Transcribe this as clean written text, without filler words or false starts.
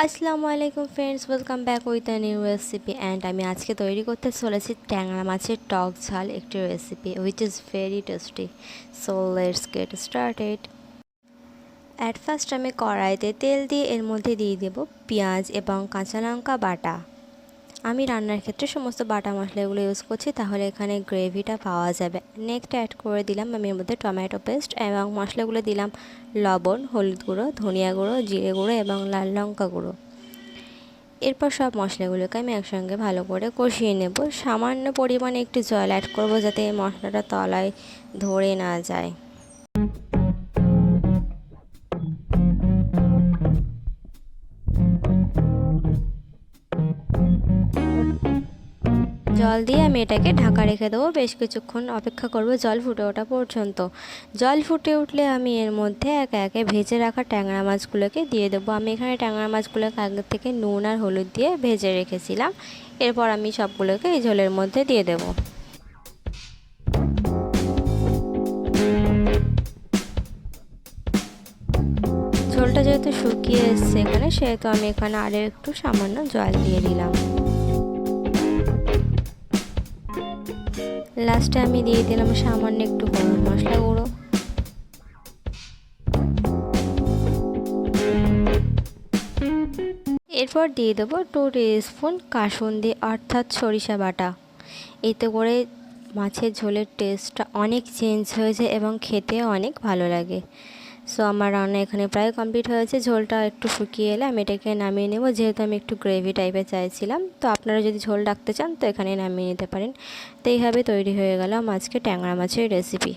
আসসালামু আলাইকুম friends, welcome back with a new recipe. And আমি আজকে তৈরি করতে চলেছি ট্যাংরা মাছের টক ঝাল একটি recipe which is very tasty. So let's get started. At first আমি কড়াইতে তেল দিয়ে এর মধ্যে দিয়ে দেব পেঁয়াজ এবং কাঁচা লঙ্কা বাটা। আমি রান্নার ক্ষেত্রে সমস্ত বাটা মশলাগুলো ইউজ করছি, তাহলে এখানে গ্রেভিটা পাওয়া যাবে। নেক্সট অ্যাড করে দিলাম আমি এর মধ্যে টমেটো পেস্ট এবং মশলাগুলো দিলাম লবণ, হলুদ গুঁড়ো, ধনিয়া গুঁড়ো, জিরে গুঁড়ো এবং লাল লঙ্কা গুঁড়ো। এরপর সব মশলাগুলোকে আমি একসঙ্গে ভালো করে কষিয়ে নেব। সামান্য পরিমাণে একটু জল অ্যাড করব যাতে এই মশলাটা তলায় ধরে না যায়। জল দিয়ে আমি এটাকে ঢাকা রেখে দেবো, বেশ কিছুক্ষণ অপেক্ষা করব জল ফুটে ওঠা পর্যন্ত। জল ফুটে উঠলে আমি এর মধ্যে একে একে ভেজে রাখা ট্যাংরা মাছগুলোকে দিয়ে দেবো। আমি এখানে ট্যাংরা মাছগুলোকে আগে থেকে নুন আর হলুদ দিয়ে ভেজে রেখেছিলাম। এরপর আমি সবগুলোকে এই ঝোলের মধ্যে দিয়ে দেবো। ঝোলটা যেহেতু শুকিয়ে এসছে এখানে, সেহেতু আমি এখানে আরও একটু সামান্য জল দিয়ে দিলাম। লাস্টে আমি দিয়ে দিলাম সামান্য একটু গরম মশলা গুঁড়ো। এরপর দিয়ে দেবো 2 টিস্পুন কাসুন্দি অর্থাৎ সরিষা বাটা। এতে করে মাছের ঝোলের টেস্টটা অনেক চেঞ্জ হয়েছে এবং খেতে অনেক ভালো লাগে। সো আমার রান্না এখানে প্রায় কমপ্লিট হয়েছে। ঝোলটা একটু শুকিয়ে এলে আমি এটাকে নামিয়ে নেব, যেহেতু আমি একটু গ্রেভি টাইপের চাইছিলাম। তো আপনারা যদি ঝোল রাখতে চান তো এখানে নামিয়ে নিতে পারেন। তো এইভাবে তৈরি হয়ে গেল আজকে ট্যাংরা মাছের রেসিপি।